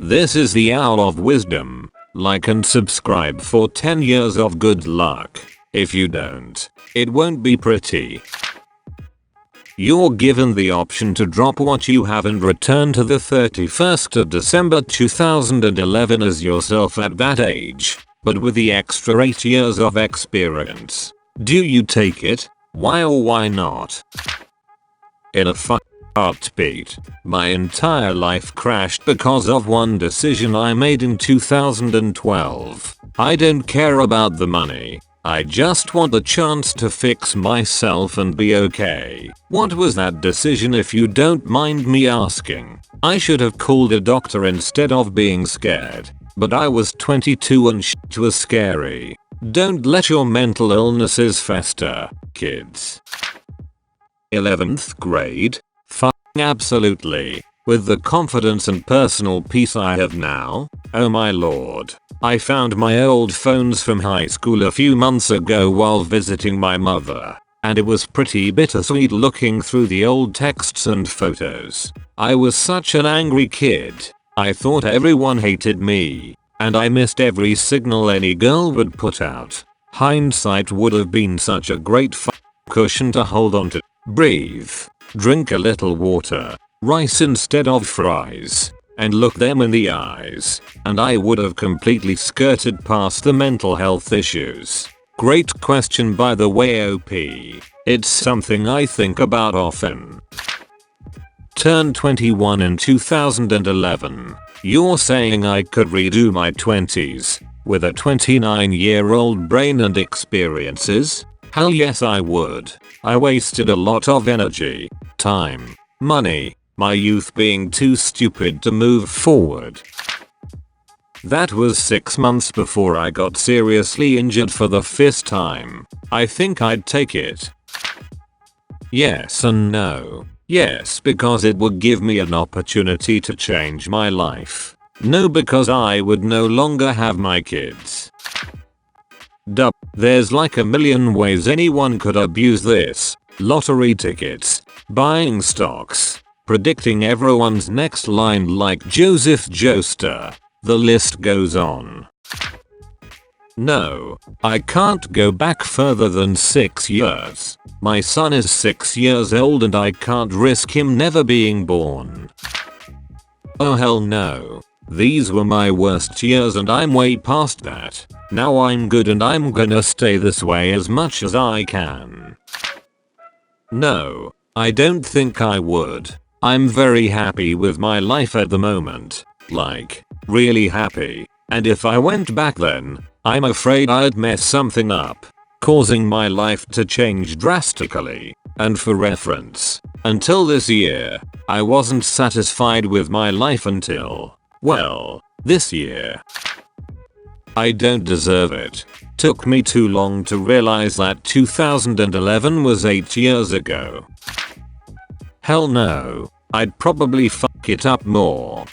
This is the Owl of Wisdom. Like and subscribe for 10 years of good luck. If you don't, it won't be pretty. You're given the option to drop what you have and return to the 31st of December 2011 as yourself at that age, but with the extra 8 years of experience. Do you take it? Why or why not? In a heartbeat, my entire life crashed because of one decision I made in 2012. I don't care about the money. I just want the chance to fix myself and be okay. What was that decision, if you don't mind me asking? I should have called a doctor instead of being scared. But I was 22 and shit was scary. Don't let your mental illnesses fester, kids. 11th grade? Absolutely. With the confidence and personal peace I have now, oh my lord. I found my old phones from high school a few months ago while visiting my mother, and it was pretty bittersweet looking through the old texts and photos. I was such an angry kid. I thought everyone hated me, and I missed every signal any girl would put out. Hindsight would have been such a great cushion to hold on to. Breathe. Drink a little water, rice instead of fries, and look them in the eyes, and I would have completely skirted past the mental health issues. Great question, by the way, OP. It's something I think about often. Turned 21 in 2011. You're saying I could redo my 20s with a 29-year-old brain and experiences? Hell yes I would. I wasted a lot of energy, time, money, my youth being too stupid to move forward. That was 6 months before I got seriously injured for the 5th time. I think I'd take it. Yes and no. Yes, because it would give me an opportunity to change my life. No, because I would no longer have my kids. There's like a million ways anyone could abuse this. Lottery tickets, buying stocks, predicting everyone's next line like Joseph Joestar. The list goes on. No, I can't go back further than 6 years. My son is 6 years old and I can't risk him never being born. Oh hell no. These were my worst years and I'm way past that. Now I'm good and I'm gonna stay this way as much as I can. No, I don't think I would. I'm very happy with my life at the moment. Like, really happy. And if I went back then, I'm afraid I'd mess something up, causing my life to change drastically. And for reference, until this year, I wasn't satisfied with my life until, well, this year. I don't deserve it. Took me too long to realize that 2011 was 8 years ago. Hell no. I'd probably fuck it up more.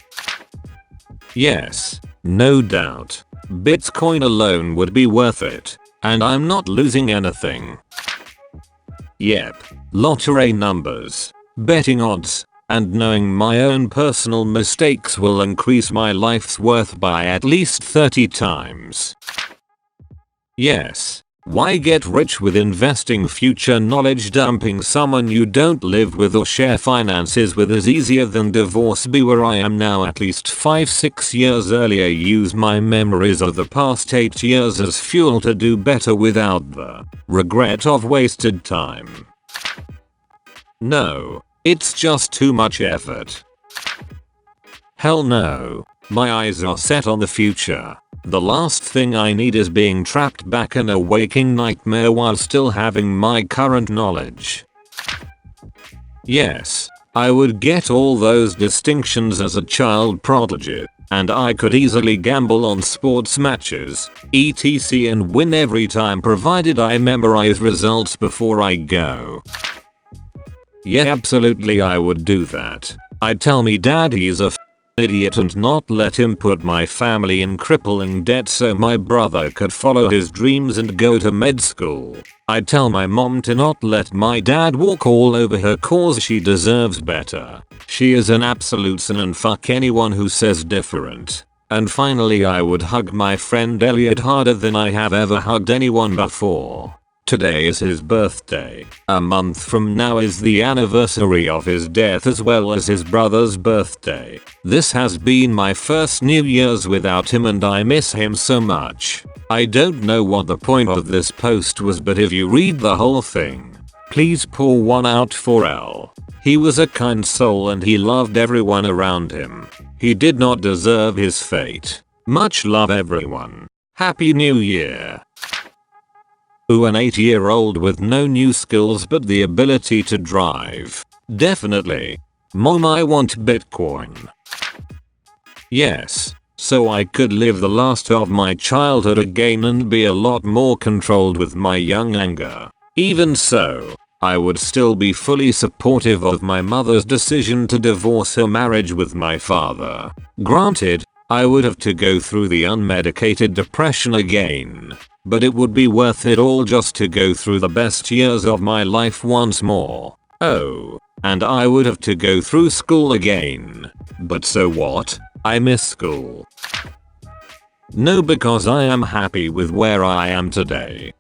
Yes, no doubt. Bitcoin alone would be worth it, and I'm not losing anything. Yep, lottery numbers, betting odds, and knowing my own personal mistakes will increase my life's worth by at least 30 times. Yes. Why get rich with investing? Future knowledge dumping someone you don't live with or share finances with is easier than divorce. Be where I am now at least 5-6 years earlier. Use my memories of the past 8 years as fuel to do better without the regret of wasted time. No, it's just too much effort. Hell no. My eyes are set on the future. The last thing I need is being trapped back in a waking nightmare while still having my current knowledge. Yes, I would get all those distinctions as a child prodigy, and I could easily gamble on sports matches, etc. and win every time provided I memorize results before I go. Yeah, absolutely I would do that. I'd tell me dad he's a idiot and not let him put my family in crippling debt so my brother could follow his dreams and go to med school. I'd tell my mom to not let my dad walk all over her cause she deserves better. She is an absolute sin and fuck anyone who says different. And finally, I would hug my friend Elliot harder than I have ever hugged anyone before. Today is his birthday. A month from now is the anniversary of his death as well as his brother's birthday. This has been my first New Year's without him and I miss him so much. I don't know what the point of this post was, but if you read the whole thing, please pour one out for L. He was a kind soul and he loved everyone around him. He did not deserve his fate. Much love everyone. Happy New Year. Ooh, an 8-year-old with no new skills but the ability to drive. Definitely. Mom, I want Bitcoin. Yes. So I could live the last of my childhood again and be a lot more controlled with my young anger. Even so, I would still be fully supportive of my mother's decision to divorce her marriage with my father. Granted, I would have to go through the unmedicated depression again, but it would be worth it all just to go through the best years of my life once more. Oh, and I would have to go through school again. But so what? I miss school. No, because I am happy with where I am today.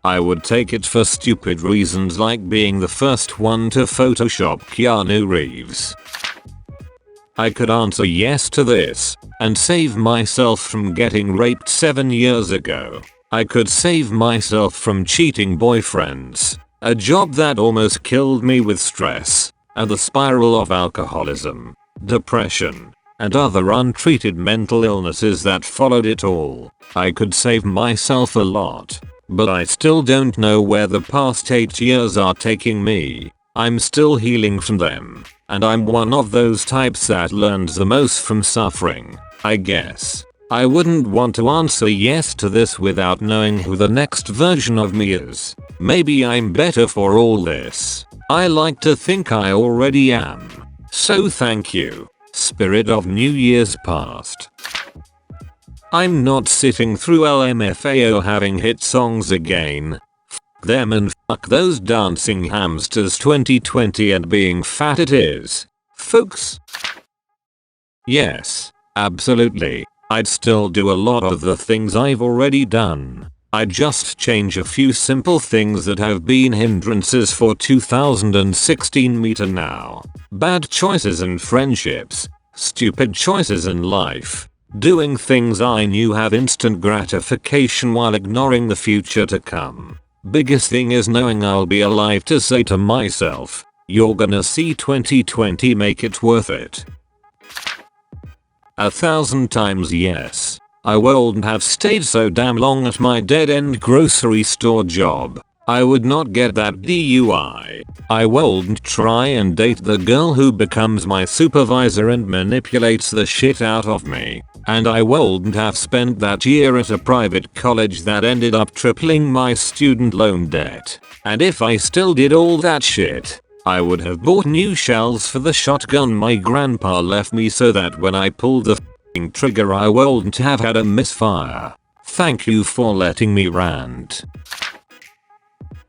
I would take it for stupid reasons like being the first one to Photoshop Keanu Reeves. I could answer yes to this and save myself from getting raped 7 years ago. I could save myself from cheating boyfriends, a job that almost killed me with stress, and the spiral of alcoholism, depression, and other untreated mental illnesses that followed it all. I could save myself a lot, but I still don't know where the past 8 years are taking me. I'm still healing from them, and I'm one of those types that learns the most from suffering, I guess. I wouldn't want to answer yes to this without knowing who the next version of me is. Maybe I'm better for all this. I like to think I already am. So thank you, Spirit of New Year's Past. I'm not sitting through LMFAO having hit songs again. Them and fuck those dancing hamsters 2020 and being fat it is, folks. Yes, absolutely. I'd still do a lot of the things I've already done. I'd just change a few simple things that have been hindrances for 2016 me to now. Bad choices in friendships, stupid choices in life, doing things I knew have instant gratification while ignoring the future to come. Biggest thing is knowing I'll be alive to say to myself, you're gonna see 2020 make it worth it. 1,000 times yes. I wouldn't have stayed so damn long at my dead-end grocery store job. I would not get that DUI. I wouldn't try and date the girl who becomes my supervisor and manipulates the shit out of me. And I wouldn't have spent that year at a private college that ended up tripling my student loan debt. And if I still did all that shit, I would have bought new shells for the shotgun my grandpa left me so that when I pulled the f***ing trigger I wouldn't have had a misfire. Thank you for letting me rant.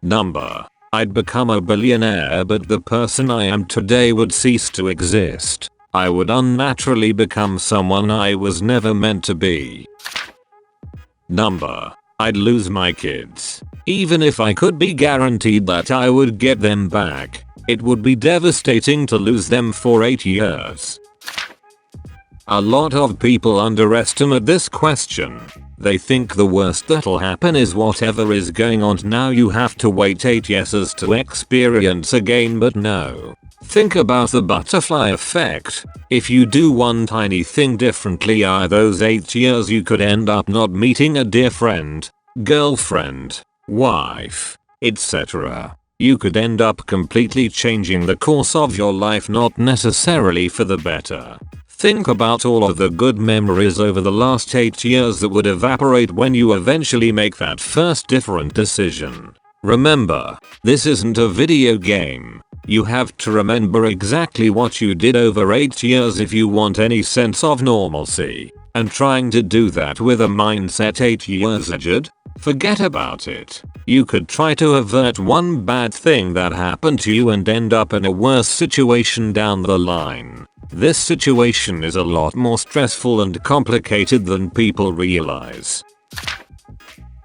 Number. I'd become a billionaire but the person I am today would cease to exist. I would unnaturally become someone I was never meant to be. Number. I'd lose my kids. Even if I could be guaranteed that I would get them back, it would be devastating to lose them for 8 years. A lot of people underestimate this question. They think the worst that'll happen is whatever is going on now you have to wait 8 years to experience again, but no. Think about the butterfly effect. If you do one tiny thing differently those 8 years you could end up not meeting a dear friend, girlfriend, wife, etc. You could end up completely changing the course of your life, not necessarily for the better. Think about all of the good memories over the last 8 years that would evaporate when you eventually make that first different decision. Remember, this isn't a video game. You have to remember exactly what you did over 8 years if you want any sense of normalcy. And trying to do that with a mindset 8 years aged, Forget about it. You could try to avert one bad thing that happened to you and end up in a worse situation down the line. This situation is a lot more stressful and complicated than people realize.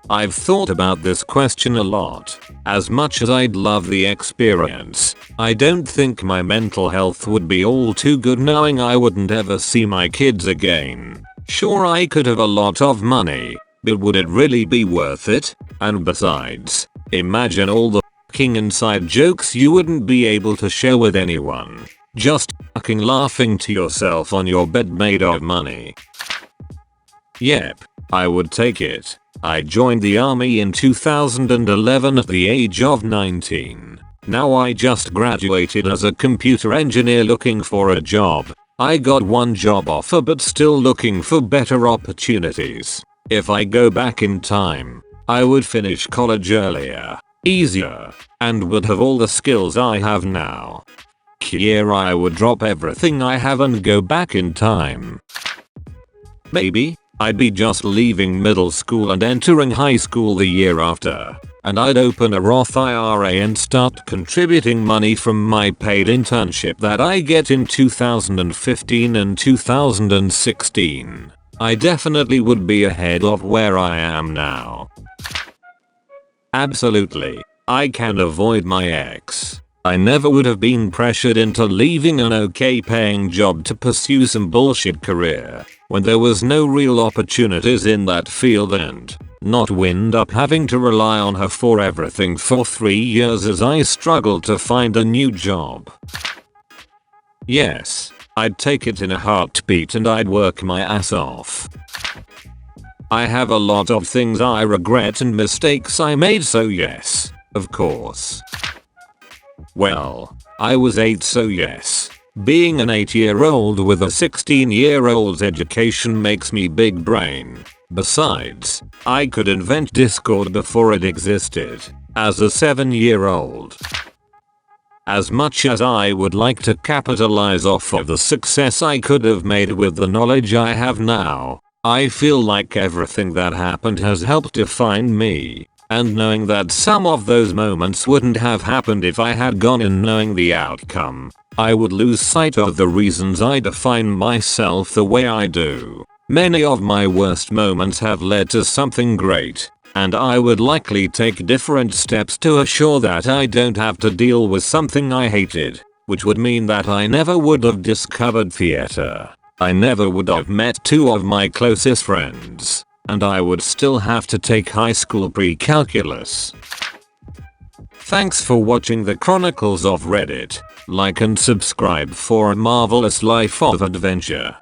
I've thought about this question a lot. As much as I'd love the experience, I don't think my mental health would be all too good knowing I wouldn't ever see my kids again. Sure, I could have a lot of money, but would it really be worth it? And besides, imagine all the fucking inside jokes you wouldn't be able to share with anyone. Just fucking laughing to yourself on your bed made of money. Yep, I would take it. I joined the army in 2011 at the age of 19. Now I just graduated as a computer engineer looking for a job. I got one job offer but still looking for better opportunities. If I go back in time, I would finish college earlier, easier, and would have all the skills I have now. Yeah, I would drop everything I have and go back in time. Maybe I'd be just leaving middle school and entering high school the year after, and I'd open a Roth IRA and start contributing money from my paid internship that I get in 2015 and 2016. I definitely would be ahead of where I am now. Absolutely. I can avoid my ex. I never would have been pressured into leaving an okay paying job to pursue some bullshit career when there was no real opportunities in that field and not wind up having to rely on her for everything for 3 years as I struggled to find a new job. Yes, I'd take it in a heartbeat and I'd work my ass off. I have a lot of things I regret and mistakes I made, so yes, of course. Well, I was 8, so yes. Being an 8-year-old with a 16-year-old's education makes me big brain. Besides, I could invent Discord before it existed, as a 7-year-old. As much as I would like to capitalize off of the success I could have made with the knowledge I have now, I feel like everything that happened has helped define me. And knowing that some of those moments wouldn't have happened if I had gone in knowing the outcome, I would lose sight of the reasons I define myself the way I do. Many of my worst moments have led to something great, and I would likely take different steps to assure that I don't have to deal with something I hated, which would mean that I never would have discovered theater. I never would have met 2 of my closest friends. And I would still have to take high school pre-calculus. Thanks for watching the Chronicles of Reddit. Like and subscribe for a marvelous life of adventure.